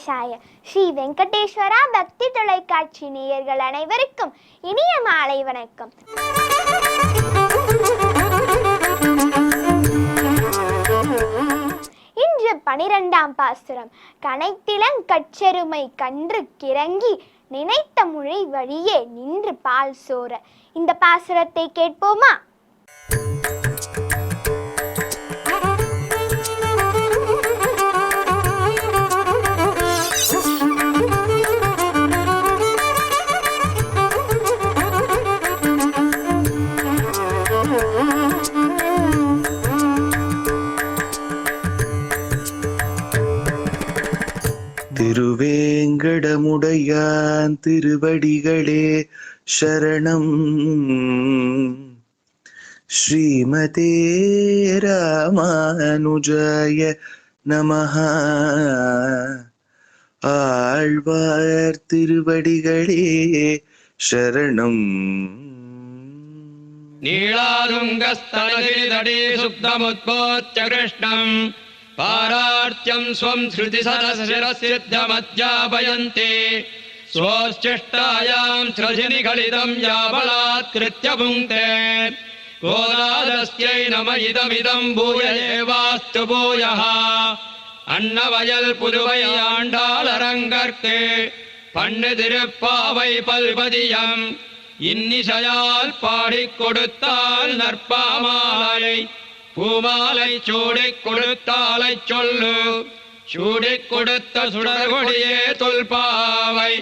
வெங்கடேஷாய. ஸ்ரீ வெங்கடேஸ்வரா பக்தி தொலைக்காட்சி நேயர்கள் அனைவருக்கும் இனிய மாலை வணக்கம். இன்று 12ஆம் பாசுரம். கனைத்திலங் கற்றெருமை கன்று கிறங்கி நினைத்த முளை வழியே நின்று பால் சோர. இந்த பாசுரத்தை கேட்போமா? திருவேங்கடமுடையான் திருவடிகளே சரணம். ஸ்ரீமதே ராமானுஜாய நமஹ. ஆழ்வார் திருவடிகளே சரணம். நீளாதுங்கஸ்தனகிரிதடே சுப்தமுத்போத்ய கிருஷ்ணம் பாரார்த்தியம் ஸ்வம் ஸ்ருதிசரசிரசித்தமத்யாபயந்தே ஸ்வோஷ்சிஷ்டாயாம் ஸ்ரஜினிகலிதம் யாபலாத்கிருத்ய புங்க்தே கோதாதஸ்யை நம இதமிதம் பூய ஏவாஸ்து பூயः. அன்னவயல் புதுவை ஆண்டாள் அரங்கற்கு பண்ணு திருப்பாவை பல்பதியம் இன்னிசையால் பாடிக் கொடுத்தால் நற்பாமாலை பூமாலை சூடிக் கொடுத்தாலை சொல்லு. சூடிக் கொடுத்த சுடர்கொடியே தொல்பாவை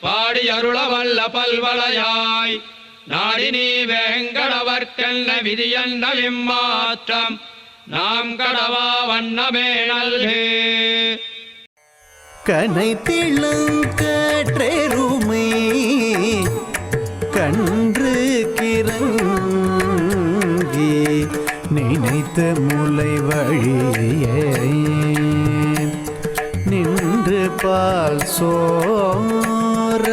பாடி அருளவல்ல பல்வளையாய் நாடி நீ வேங்கடவர்க்கென்ன விதியென்ன விம்மாற்றம் நாம் கடவா வண்ணமே நல்கு. கனைத்திளங்கற்றெருமை கன்று கிறங்கி நினைத்த முளை வழியே நின்று பால் சோர.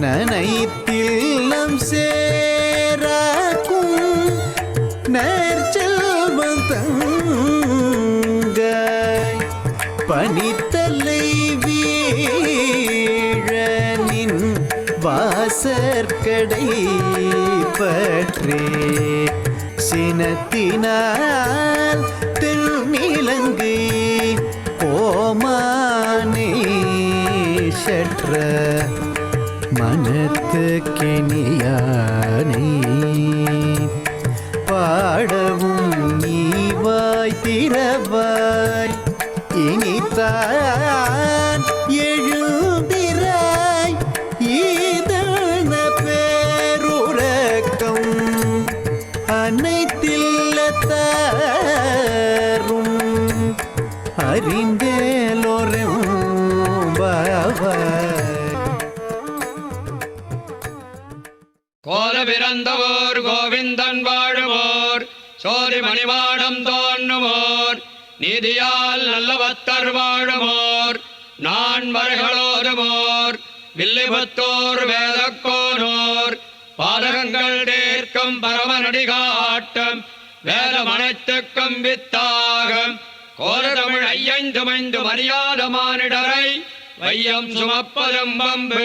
நனைத்தில்லம் சேராக்கும் நற்செல்வம் தங்காய் பனித்தலை வீழ நின் வாசற்கடை பற்றே சினத்தினால் தென்னிலங்கை கோமானே சற்ற மனத்து கெனியானே பாடவும் நீவாய் திறவாய் இனித்தான் எழுந்திராய் ஈதன பேருரக்கம் அனைத்தில்லத்தாரும் அறிந்தேலோரும் கோல பிறந்தவோர் கோவிந்தன் வாழுவோர் சோதி மணிமாடம் தோன்றுமோர் நீதியால் நல்லவத்தர் வாழுமோர் நான் மறைகளோருமோர் வில்லிபுத்தோர் வேதக்கோனோர் பாதகங்கள் தேர்க்கும் பரமநடிகாட்டம் வேதம் அனைத்துக்கும் வித்தாகம் கோரதமிழ் ஐயந்துமைந்து மரியாத மானிடரை வையம் சுமப்பதும் வம்பு.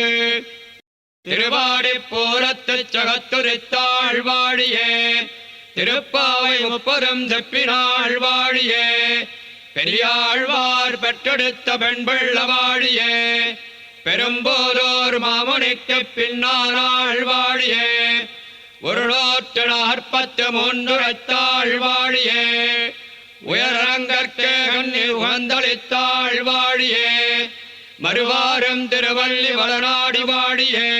திருவாடி பூரத்துச் சகத்துரித்தாள் வாழியே திருப்பாவை முப்பதும் செப்பினாள் வாழியே பெரியாழ்வார் பெற்றெடுத்த பெண்பிள்ள வாழியே பெரும்போதோர் மாமுனிக்கு பின்னானாள் வாழியே ஒரு 143 வாழியே உயரங்கற்கே உகந்தளித்தாள் வாழியே மறுவாரும் திருவள்ளி வளநாடு வாழியே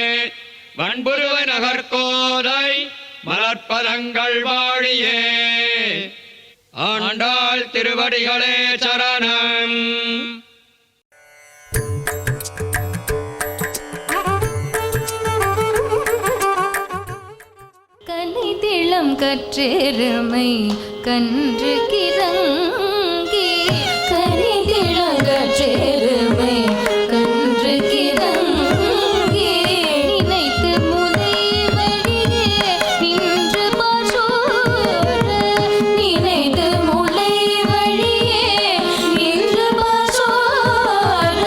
வன்புருவ நகர்கோதை மலர்ப்பதங்கள் வாழியே. ஆண்டாள் திருவடிகளே சரணம். கனைத்திளம் கற்றெருமை கன்று கிறங்கி கனைத்திளம் கற்றெருமை கன்று கிறங்கி நினைத்து முளை வழியே நின்று பால் சோர. நினைத்து முளை வழியே நின்று பால் சோர.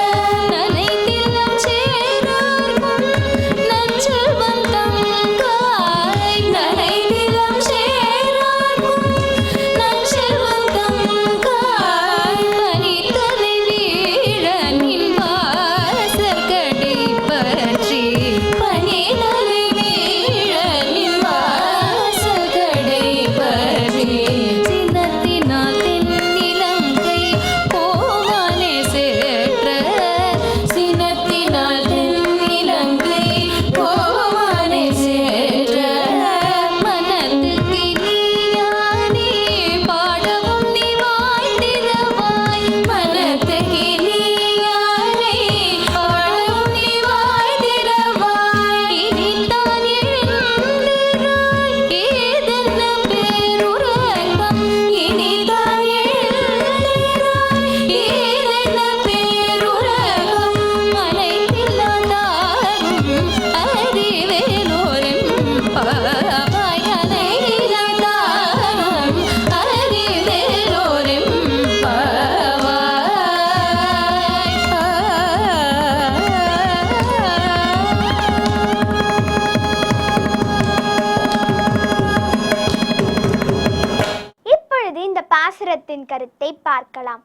பாசுரத்தின் கருத்தை பார்க்கலாம்.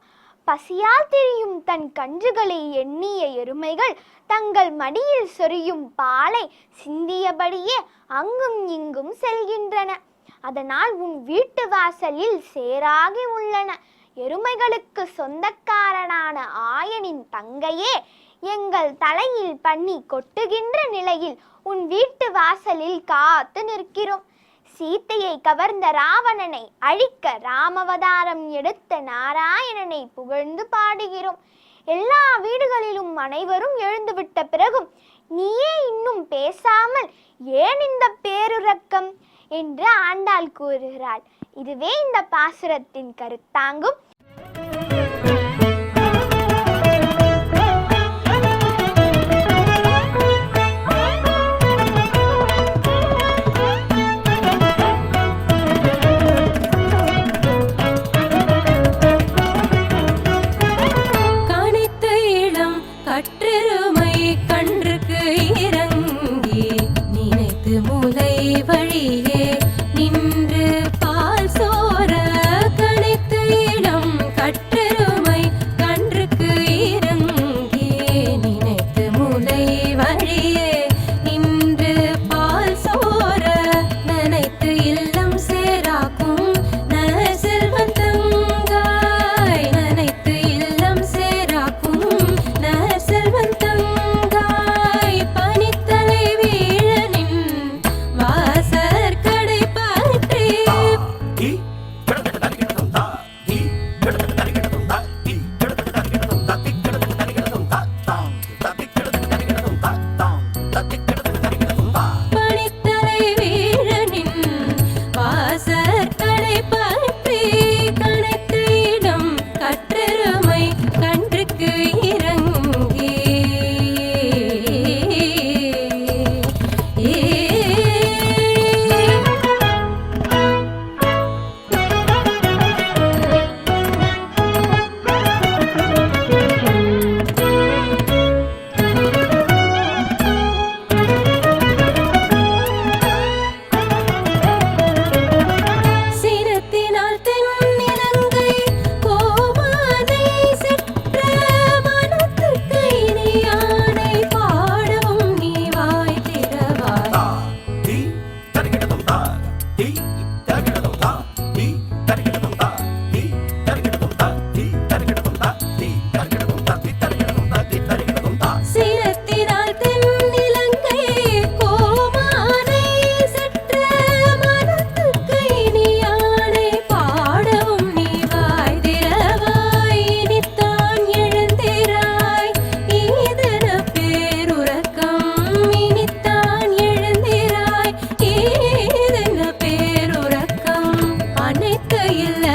பசியால் திரியும் தன் கன்றுகளை எண்ணிய எருமைகள் தங்கள் மடியில் சொரியும் பாலை சிந்தியபடியே அங்கும் இங்கும் செல்கின்றன. அதனால் உன் வீட்டு வாசலில் சேராகி உள்ளன. எருமைகளுக்கு சொந்தக்காரனான ஆயனின் தங்கையே, எங்கள் தலையில் பண்ணி கொட்டுகின்ற நிலையில் உன் வீட்டு வாசலில் காத்து நிற்கிறோம். சீத்தையை கவர்ந்த ராவணனை அழிக்க ராமவதாரம் எடுத்த நாராயணனை புகழ்ந்து பாடுகிறோம். எல்லா வீடுகளிலும் அனைவரும் எழுந்துவிட்ட பிறகும் நீயே இன்னும் பேசாமல் ஏன் இந்த பேருறக்கம் என்று ஆண்டாள் கூறுகிறாள். இதுவே இந்த பாசுரத்தின் கருத்தாங்கும். கற்றெருமை கன்றுக்கு இறங்கி நினைத்து முலை வழியே நின்று பால் சோர கனைத்து இடம் கற்றெருமை கன்றுக்கு இறங்கி நினைத்து முலை வழியே நின்று பால் சோர நினைத்து இல்லம் சேராக்கும் செல்வன் தங்காய் நினைத்து இல்லம் சேராக்கும் செல்வன் தங்காய் பனித்தலை வீழனின் வாசற் கடை பற்றி பனித்தலை வீழனின் வாசற் கடை பற்றி கணைத்து இடம் கற்றெருமை கன்றுக்கு இறங்கி சினத்தினால் தென்னிலங்கை கோமானை செற்ற மனத்துக்கு இனியானை பாடவும் நீ வாய் திறவாய். சினத்தினால் தென்னிலங்கை கோமானை செற்ற மனத்துக்கு இனியானை பாடவும் நீ வாய் திறவாய். இனித்தான் எழுந்திராய் ஈதன பேருறக்கம் இனித்தான் எழுந்திராய் ஈதன பேருறக்கம் அனைத்து இல்ல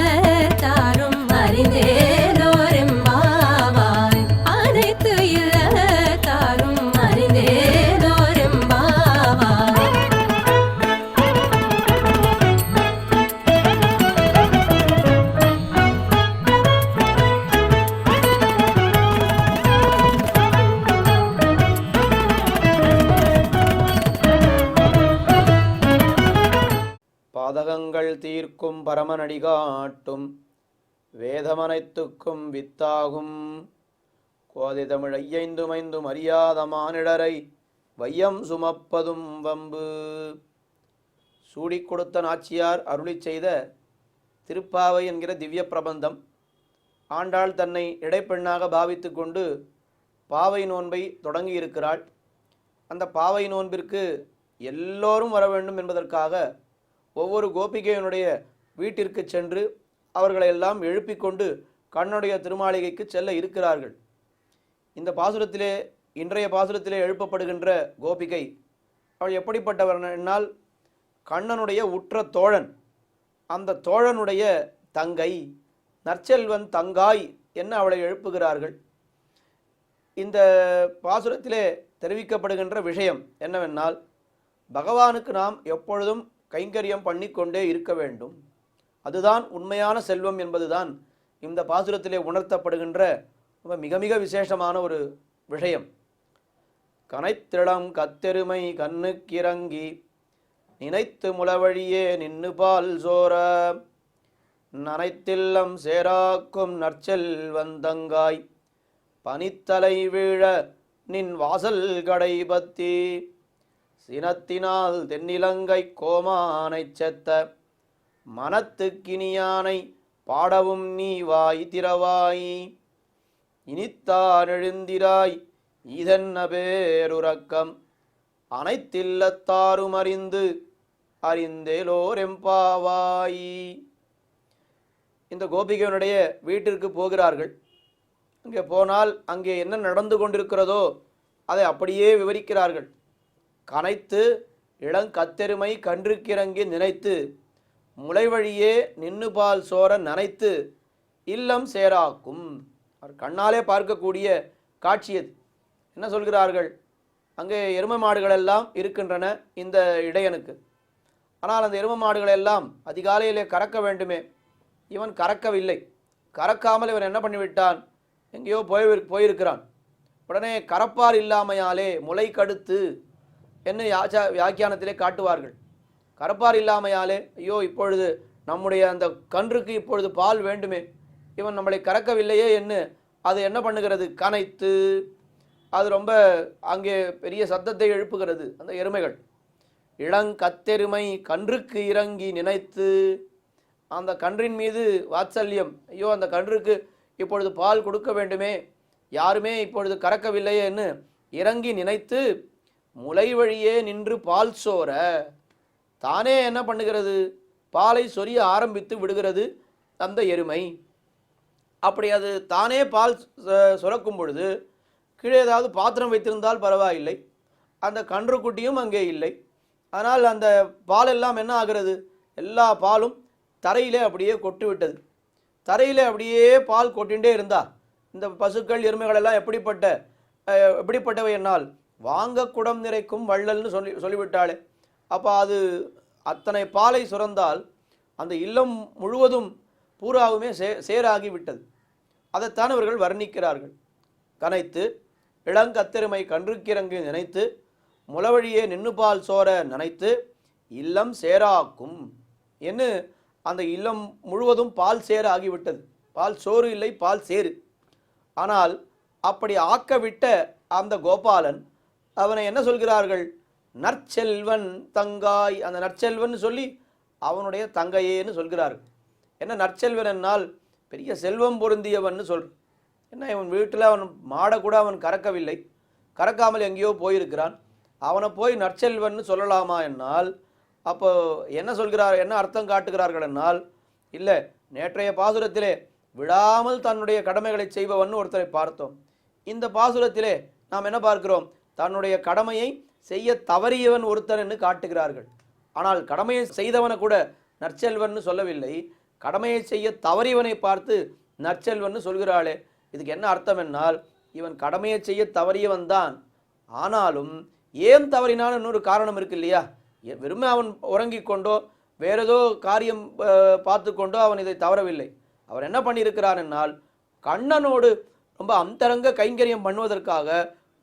தாரும் அறிந்தேனோரெம்பாவாய் அனைத்து இல்ல தாரும் அறிந்தேனோரெம்பாவாய். பாதகங்கள் தீர்க்கும் பரமனடி காட்டும் வேதமனைத்துக்கும் வித்தாகும் கோதை தமிழ் ஐயைந்துமைந்தும் அறியாத மானிடரை வையம் சுமப்பதும் வம்பு. சூடிக் கொடுத்த நாச்சியார் அருளிச் செய்த திருப்பாவை என்கிற திவ்ய பிரபந்தம். ஆண்டாள் தன்னை இடைப்பெண்ணாக பாவித்து கொண்டு பாவை நோன்பை தொடங்கியிருக்கிறாள். அந்த பாவை நோன்பிற்கு எல்லோரும் வர வேண்டும் என்பதற்காக ஒவ்வொரு கோபிகையினுடைய வீட்டிற்கு சென்று அவர்களை எல்லாம் எழுப்பிக் கொண்டு கண்ணனுடைய திருமாளிகைக்கு செல்ல இருக்கிறார்கள். இந்த பாசுரத்திலே இன்றைய பாசுரத்திலே எழுப்பப்படுகின்ற கோபிகை அவள் எப்படிப்பட்டவர் என்னால் கண்ணனுடைய உற்ற தோழன், அந்த தோழனுடைய தங்கை, நற்செல்வன் தங்காய் என்ன அவளை எழுப்புகிறார்கள். இந்த பாசுரத்திலே தெரிவிக்கப்படுகின்ற விஷயம் என்னவென்றால், பகவானுக்கு நாம் எப்பொழுதும் கைங்கரியம் பண்ணிக்கொண்டே இருக்க வேண்டும். அதுதான் உண்மையான செல்வம் என்பதுதான் இந்த பாசுரத்திலே உணர்த்தப்படுகின்ற மிக மிக விசேஷமான ஒரு விஷயம். கனைத்திளம் கத்தெருமை கண்ணுக்கிறங்கி நினைத்து முளவழியே நின்னு பால் சோர. நனைத்தில்லம் சேராக்கும் நற்செல்வந்தங்காய் பனித்தலை வீழ நின் வாசல் கடை பத்தி சினத்தினால் தென்னிலங்கை கோமானைச் செத்த மனத்துக்கினியானை பாடவும் நீ வாய் திறவாய் இனித்தான் எழுந்திராய் இதென்ன பேருறக்கம் அனைத்தில்லத்தாரும் அறிந்து அறிந்தேலோரெம்பாவாய். இந்த கோபிகையனுடைய வீட்டிற்கு போகிறார்கள். அங்கே போனால் அங்கே என்ன நடந்து கொண்டிருக்கிறதோ அதை அப்படியே விவரிக்கிறார்கள். கனைத்து இளங்கத்தெருமை கன்றுக்கிறங்கி நினைத்து முளை வழியே நின்னு பால் சோர நனைத்து இல்லம் சேராக்கும். அவர் கண்ணாலே பார்க்கக்கூடிய காட்சி அது. என்ன சொல்கிறார்கள்? அங்கே எருமை மாடுகள் எல்லாம் இருக்கின்றன இந்த இடையனுக்கு. ஆனால் அந்த எருமை மாடுகள் எல்லாம் அதிகாலையிலே கறக்க வேண்டுமே, இவன் கறக்கவில்லை. கறக்காமல் இவன் என்ன பண்ணிவிட்டான்? எங்கேயோ போயிருக்கிறான். உடனே கறப்பார் இல்லாமையாலே முளை கடுத்து என்ன வியாக்கியானத்திலே காட்டுவார்கள். கறப்பார் இல்லாமையாலே ஐயோ இப்பொழுது நம்முடைய அந்த கன்றுக்கு இப்பொழுது பால் வேண்டுமே, இவன் நம்மளை கறக்கவில்லையே என்று அது என்ன பண்ணுகிறது? கனைத்து அது ரொம்ப அங்கே பெரிய சத்தத்தை எழுப்புகிறது. அந்த எருமைகள் இளங்கத்தெருமை கன்றுக்கு இறங்கி நினைத்து அந்த கன்றின் மீது வாத்சல்யம், ஐயோ அந்த கன்றுக்கு இப்பொழுது பால் கொடுக்க வேண்டுமே, யாருமே இப்பொழுது கறக்கவில்லையே என்று இறங்கி நினைத்து முளை வழியே நின்று பால் சோர தானே என்ன பண்ணுகிறது? பாலை சொரிய ஆரம்பித்து விடுகிறது அந்த எருமை. அப்படி அது தானே பால் சுரக்கும் பொழுது கீழே ஏதாவது பாத்திரம் வைத்திருந்தால் பரவாயில்லை, அந்த கன்றுக்குட்டியும் அங்கே இல்லை. ஆனால் அந்த பால் எல்லாம் என்ன ஆகிறது? எல்லா பாலும் தரையிலே அப்படியே கொட்டு விட்டது. தரையில் அப்படியே பால் கொட்டிகிட்டே இருந்தா இந்த பசுக்கள் எருமைகள் எல்லாம் எப்படிப்பட்டவை என்னால் வாங்க குடம் நிறைக்கும் வள்ளல்னு சொல்லிவிட்டாளே. அப்போ அது அத்தனை பாலை சுரந்தால் அந்த இல்லம் முழுவதும் பூராவுமே சேராகி விட்டது. அதைத்தான் அவர்கள் வர்ணிக்கிறார்கள். கனைத்து இளங்கத்தெருமை கன்றுக்கிறங்கு நினைத்து முளவழியே நின்னு பால் சோர நினைத்து இல்லம் சேராக்கும் என்று அந்த இல்லம் முழுவதும் பால் சேர ஆகிவிட்டது. பால் சோறு இல்லை, பால் சேரு. ஆனால் அப்படி ஆக்கவிட்ட அந்த கோபாலன் அவனை என்ன சொல்கிறார்கள்? நற்செல்வன் தங்காய். அந்த நற்செல்வன் சொல்லி அவனுடைய தங்கையேன்னு சொல்கிறார்கள். என்ன நற்செல்வன் என்னால் பெரிய செல்வம் பொருந்தியவன் சொல். என்ன இவன் வீட்டில் அவன் மாடை கூட அவன் கறக்கவில்லை, கறக்காமல் எங்கேயோ போயிருக்கிறான், அவனை போய் நற்செல்வன் சொல்லலாமா என்னால் அப்போ என்ன சொல்கிறார், என்ன அர்த்தம் காட்டுகிறார்கள் என்னால், இல்லை நேற்றைய பாசுரத்திலே விடாமல் தன்னுடைய கடமைகளை செய்பவன் ஒருத்தரை பார்த்தோம். இந்த பாசுரத்திலே நாம் என்ன பார்க்கிறோம்? தன்னுடைய கடமையை செய்ய தவறியவன் ஒருத்தன் என்று காட்டுகிறார்கள். ஆனால் கடமையை செய்தவனை கூட நற்செல்வன் சொல்லவில்லை, கடமையை செய்ய தவறியவனை பார்த்து நற்செல்வன் சொல்கிறாளே. இதுக்கு என்ன அர்த்தம் என்னால், இவன் கடமையை செய்ய தவறியவன் தான், ஆனாலும் ஏன் தவறினான்னு இன்னொரு காரணம் இருக்கு இல்லையா? வெறுமே அவன் உறங்கிக் கொண்டோ வேற ஏதோ காரியம் பார்த்து கொண்டோ அவன் இதை தவறவில்லை. அவர் என்ன பண்ணியிருக்கிறான் என்னால், கண்ணனோடு ரொம்ப அந்தரங்க கைங்கரியம் பண்ணுவதற்காக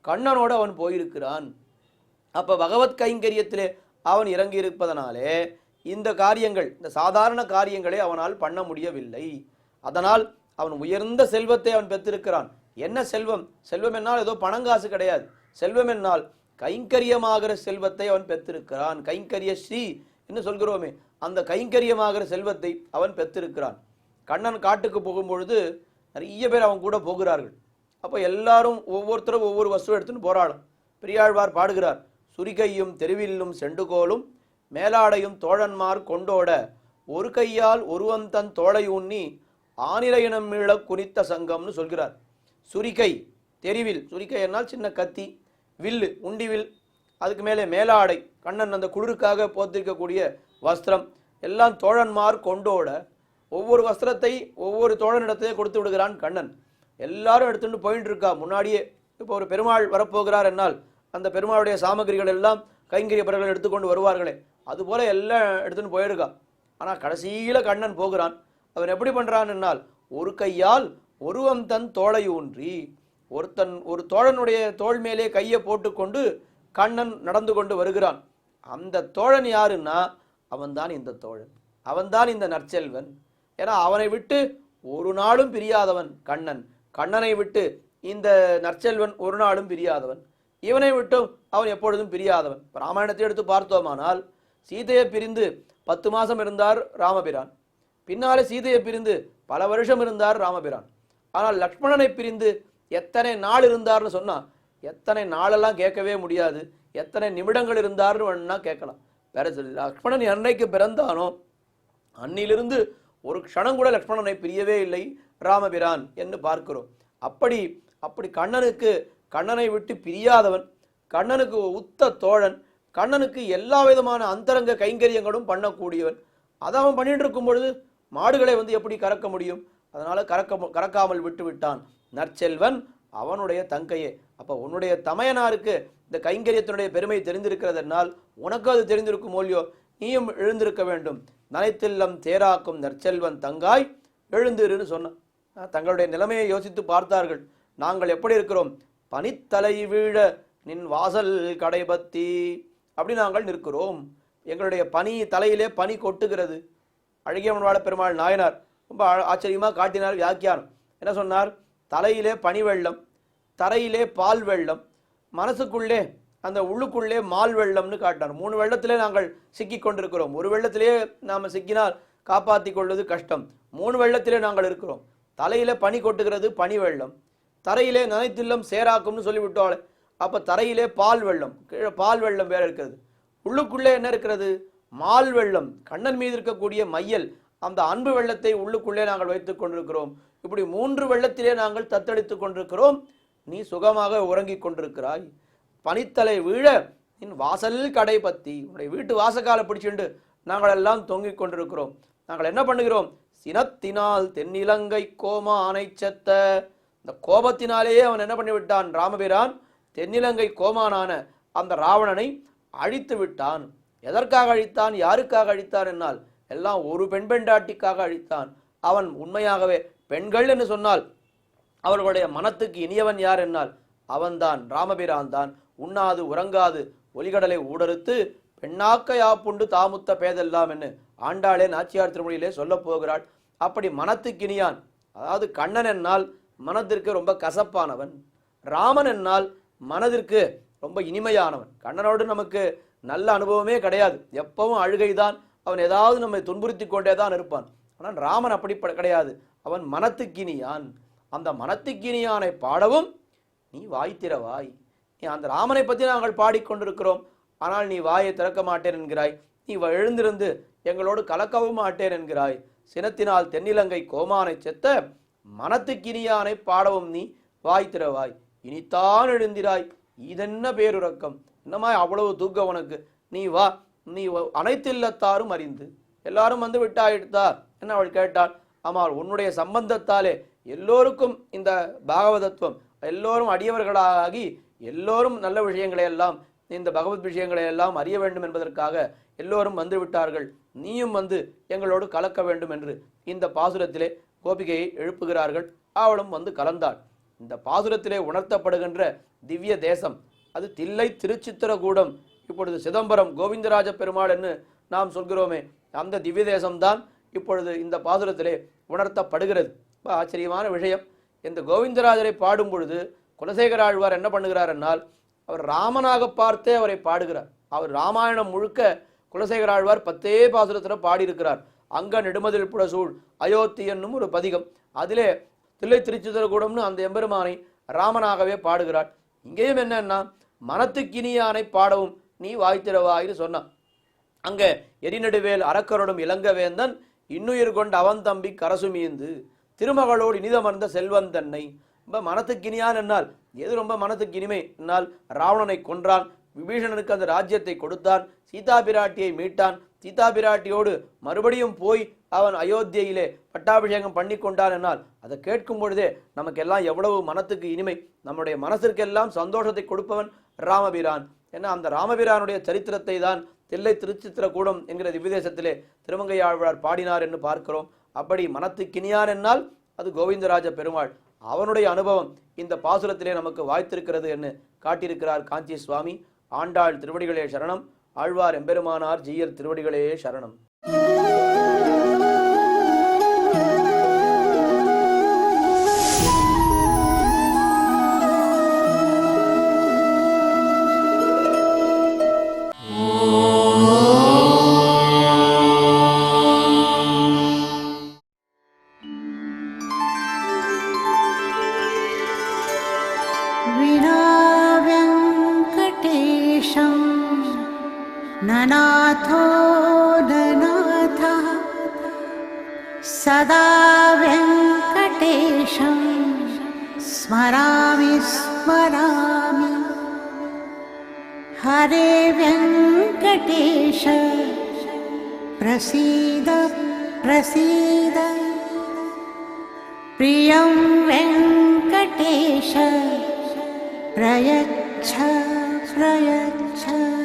கண்ணனோடு அவன் போயிருக்கிறான். அப்போ பகவத் கைங்கரியத்திலே அவன் இறங்கி இருப்பதனாலே இந்த காரியங்கள், இந்த சாதாரண காரியங்களை அவனால் பண்ண முடியவில்லை. அதனால் அவன் உயர்ந்த செல்வத்தை அவன் பெற்றிருக்கிறான். என்ன செல்வம்? செல்வம் என்னால் ஏதோ பணங்காசு கிடையாது. செல்வம் என்னால் கைங்கரியமாகிற செல்வத்தை அவன் பெற்றிருக்கிறான். கைங்கரிய ஸ்ரீ என்று சொல்கிறோமே, அந்த கைங்கரியமாகிற செல்வத்தை அவன் பெற்றிருக்கிறான். கண்ணன் காட்டுக்கு போகும்பொழுது நிறைய பேர் அவன் கூட போகிறார்கள். அப்போ எல்லாரும் ஒவ்வொருத்தரும் ஒவ்வொரு வஸ்து எடுத்துன்னு போராடும். பெரியாழ்வார் பாடுகிறார், சுரிகையும் தெருவில்லும் செண்டுகோலும் மேலாடையும் தோழன்மார் கொண்டோட ஒரு கையால் ஒருவன் தன் தோளை உண்ணி ஆனிரையினம் மீள குறித்த சங்கம்னு சொல்கிறார். சுரிகை தெரிவில், சுரிகை என்னால் சின்ன கத்தி, வில்லு உண்டிவில், அதுக்கு மேலே மேலாடை, கண்ணன் அந்த குளிருக்காக போத்திருக்கக்கூடிய வஸ்திரம் எல்லாம் தோழன்மார் கொண்டோட ஒவ்வொரு வஸ்திரத்தை ஒவ்வொரு தோழனிடத்தையே கொடுத்து விடுகிறான் கண்ணன். எல்லாரும் எடுத்துட்டு போயிட்டு இருக்கா முன்னாடியே. இப்போ ஒரு பெருமாள் வரப்போகிறார் என்னால் அந்த பெருமாளுடைய சாமகிரிகள் எல்லாம் கைங்கரிய பிறர்கள் எடுத்துக்கொண்டு வருவார்களே, அதுபோல எல்லாம் எடுத்துன்னு போயிருக்கா. ஆனால் கடைசியில் கண்ணன் போகிறான். அவன் எப்படி பண்ணுறான் என்னால், ஒரு கையால் ஒருவன் தன் தோளை ஊன்றி, ஒரு தோழனுடைய தோள் மேலே கையை போட்டுக்கொண்டு கண்ணன் நடந்து கொண்டு வருகிறான். அந்த தோழன் யாருன்னா அவன்தான் இந்த தோழன், அவன்தான் இந்த நற்செல்வன். ஏன்னா அவனை விட்டு ஒரு நாளும் பிரியாதவன் கண்ணன். கண்ணனை விட்டு இந்த நற்செல்வன் ஒரு நாளும் பிரியாதவன். இவனை விட்டும் அவன் எப்பொழுதும் பிரியாதவன். ராமாயணத்தை எடுத்து பார்த்தோமானால் சீதையை பிரிந்து 10 மாதம் இருந்தார் ராமபிரான். பின்னாலே சீதையை பிரிந்து பல வருஷம் இருந்தார் ராமபிரான். ஆனால் லக்ஷ்மணனை பிரிந்து எத்தனை நாள் இருந்தார்னு சொன்னா எத்தனை நாளெல்லாம் கேட்கவே முடியாது. எத்தனை நிமிடங்கள் இருந்தார்னு வேணும்னா கேட்கலாம். வேற லக்ஷ்மணன் என்னைக்கு பிறந்தானோ அன்னிலிருந்து ஒரு க்ஷணம் கூட லக்ஷ்மணனை பிரியவே இல்லை ராமபிரான் என்று பார்க்கிறோம். அப்படி கண்ணனை விட்டு பிரியாதவன், கண்ணனுக்கு உத்த தோழன், கண்ணனுக்கு எல்லா விதமான அந்தரங்க கைங்கரியங்களும் பண்ணக்கூடியவன். அதை அவன் பண்ணிட்டு இருக்கும் பொழுது மாடுகளை எப்படி கறக்க முடியும்? அதனால கறக்காமல் விட்டு விட்டான். நற்செல்வன் அவனுடைய தங்கையே. அப்ப உன்னுடைய தமையனாருக்கு இந்த கைங்கரியத்தினுடைய பெருமை தெரிந்திருக்கிறதுனால் உனக்கு அது தெரிந்திருக்கும் இல்லையோ, நீயும் எழுந்திருக்க வேண்டும். நனைத்தில்லம் தேராக்கும் நற்செல்வன் தங்காய் எழுந்திருன்னு சொன்னான். தங்களுடைய நிலைமையை யோசித்து பார்த்தார்கள். நாங்கள் எப்படி இருக்கிறோம்? பனித்தலை வீழ நின் வாசல் கடைபத்தி அப்படி நாங்கள் நிற்கிறோம். எங்களுடைய தலையிலே பனி கொட்டுகிறது. அழகியமன்வாள பெருமாள் நாயனார் ரொம்ப ஆச்சரியமாக காட்டினார் வியாக்கியானம். என்ன சொன்னார்? தலையிலே பனி வெள்ளம், தரையிலே பால் வெள்ளம், மனசுக்குள்ளே அந்த உள்ளுக்குள்ளே மால் வெள்ளம்னு காட்டினார். 3 வெள்ளத்திலே நாங்கள் சிக்கி கொண்டிருக்கிறோம். ஒரு வெள்ளத்திலே நாம் சிக்கினால் காப்பாற்றி கொள்வது கஷ்டம். 3 வெள்ளத்திலே நாங்கள் இருக்கிறோம். தலையிலே பனி கொட்டுகிறது, பனி வெள்ளம். தரையிலே நனைத்தில்லம் சேராக்கும்னு சொல்லிவிட்டோம். அப்போ தரையிலே பால் வெள்ளம், கீழே பால் வெள்ளம் வேற இருக்கிறது. உள்ளுக்குள்ளே என்ன இருக்கிறது? மால் வெள்ளம், கண்ணன் மீது இருக்கக்கூடிய மையல், அந்த அன்பு வெள்ளத்தை உள்ளுக்குள்ளே நாங்கள் வைத்துக் கொண்டிருக்கிறோம். இப்படி 3 வெள்ளத்திலே நாங்கள் தத்தளித்துக் கொண்டிருக்கிறோம். நீ சுகமாக உறங்கிக் கொண்டிருக்கிறாய். பனித்தலை வீழ நின் வாசல் கடை பத்தி, உன்னுடைய வீட்டு வாசக்காலை பிடிச்சுண்டு நாங்கள் எல்லாம் தொங்கிக் கொண்டிருக்கிறோம். நாங்கள் என்ன பண்ணுகிறோம்? சினத்தினால் தென்னிலங்கை கோமானை செத்த, இந்த கோபத்தினாலேயே அவன் என்ன பண்ணிவிட்டான்? ராமபிரான் தென்னிலங்கை கோமானான அந்த ராவணனை அழித்து விட்டான். எதற்காக அழித்தான்? யாருக்காக அழித்தான் என்னால் எல்லாம் ஒரு பெண்டாட்டிக்காக அழித்தான். அவன் உண்மையாகவே பெண்கள் என்று சொன்னால் அவர்களுடைய மனத்துக்கு இனியவன் யார் என்னால் அவன்தான், ராமபிரான் தான். உண்ணாது உறங்காது ஒலிகடலை ஊடறுத்து பெண்ணாக்க யாப்புண்டு தாமுத்த பேதெல்லாம் என்று ஆண்டாளே நாச்சியார் திருமொழியிலே சொல்ல போகிறாள். அப்படி மனத்துக்கு இனியான், அதாவது கண்ணன் என்னால் மனதிற்கு ரொம்ப கசப்பானவன், ராமன் என்னால் மனதிற்கு ரொம்ப இனிமையானவன். கண்ணனோடு நமக்கு நல்ல அனுபவமே கிடையாது. எப்பவும் அழுகைதான். அவன் ஏதாவது நம்மை துன்புறுத்தி கொண்டே தான் இருப்பான். ஆனால் ராமன் அப்படி கிடையாது. அவன் மனத்துக்கினியான். அந்த மனத்துக்கினியானை பாடவும் நீ வாய் திறவாய். நீ அந்த ராமனை பற்றி நாங்கள் பாடிக்கொண்டிருக்கிறோம், ஆனால் நீ வாயை திறக்க மாட்டேன் என்கிறாய். நீ எழுந்திருந்து எங்களோடு கலக்கவும் மாட்டேன் என்கிறாய். சினத்தினால் தென்னிலங்கை கோமானை செத்த மனத்துக்கினியானை பாடவும் நீ வாய் திறவாய். இனித்தான் எழுந்திராய், இதென்ன பேருறக்கம், என்னமா அவ்வளவு தூக்கம் உனக்கு? நீ வா, நீ அனைத்து இல்லத்தாரும் அறிந்து எல்லாரும் வந்து விட்டாயிட்டார் என்ன அவள் கேட்டாள். ஆமாம், உன்னுடைய சம்பந்தத்தாலே எல்லோருக்கும் இந்த பாகவதத்துவம், எல்லோரும் அடியவர்களாகி எல்லோரும் நல்ல விஷயங்களை எல்லாம், இந்த பகவத் விஷயங்களை எல்லாம் அறிய வேண்டும் என்பதற்காக எல்லோரும் வந்து விட்டார்கள். நீயும் வந்து எங்களோடு கலக்க வேண்டும் என்று இந்த பாசுரத்திலே கோபிகையை எழுப்புகிறார்கள். அவளும் வந்து கலந்தாள். இந்த பாசுரத்திலே உணர்த்தப்படுகின்ற திவ்ய தேசம் அது தில்லை திருச்சித்திரகூடம். இப்பொழுது சிதம்பரம் கோவிந்தராஜ பெருமாள் என்று நாம் சொல்கிறோமே, அந்த திவ்ய தேசம்தான் இப்பொழுது இந்த பாசுரத்திலே உணர்த்தப்படுகிறது. ஆச்சரியமான விஷயம். இந்த கோவிந்தராஜரை பாடும் பொழுது குலசேகர ஆழ்வார் என்ன பண்ணுகிறார் என்னால், அவர் ராமனாக பார்த்தே அவரை பாடுகிறார். அவர் ராமாயணம் முழுக்க குலசேகர ஆழ்வார் 10 பாசுரத்தில் பாடியிருக்கிறார். அங்க நெடுமதில் புடசூழ் அயோத்தி என்னும் ஒரு பதிகம், அதிலே தில்லை திருச்சித்திரகூடம்னு அந்த எம்பெருமானை ராமனாகவே பாடுகிறார். இங்கேயும் என்னன்னா, மனத்துக்கினியானை பாடவும் நீ வாய்த்திரவாயின்னு சொன்னான். அங்க எரிநடுவேல் அரக்கரோடும் இளங்கவேந்தன் இன்னுயிர் கொண்ட அவன் தம்பி கரசுமீந்து திருமகளோடு இனிதமர்ந்த செல்வன் தன்னை. ரொம்ப மனத்துக்கினியான் என்னால் எது ரொம்ப மனத்துக்கு இனிமை என்னால், ராவணனை கொன்றான், விபீஷணனுக்கு அந்த ராஜ்யத்தை கொடுத்தான், சீதா பிராட்டியை மீட்டான், சீதா பிராட்டியோடு மறுபடியும் போய் அவன் அயோத்தியிலே பட்டாபிஷேகம் பண்ணி கொண்டான் என்னால் அதை கேட்கும் பொழுதே நமக்கெல்லாம் எவ்வளவு மனத்துக்கு இனிமை. நம்முடைய மனசிற்கெல்லாம் சந்தோஷத்தை கொடுப்பவன் ராமபிரான். ஏன்னா அந்த ராமபிரானுடைய சரித்திரத்தை தான் தில்லை திருச்சித்திரகூடம் என்கிற திவ்யதேசத்திலே திருமங்கையாழ்வார் பாடினார் என்று பார்க்கிறோம். அப்படி மனத்துக்கினியான் என்னால் அது கோவிந்தராஜ பெருமாள். அவனுடைய அனுபவம் இந்த பாசுரத்திலே நமக்கு வாய்த்திருக்கிறது என்று காட்டியிருக்கிறார் காஞ்சி சுவாமி. ஆண்டாள் திருவடிகளே சரணம். ஆழ்வார் எம்பெருமானார் ஜீயர் திருவடிகளே சரணம். सदा वेङ्कटेशं स्मरामि स्मरामि हरे वेङ्कटेश प्रसीद प्रसीद प्रियं वेङ्कटेश प्रयच्छ प्रयच्छ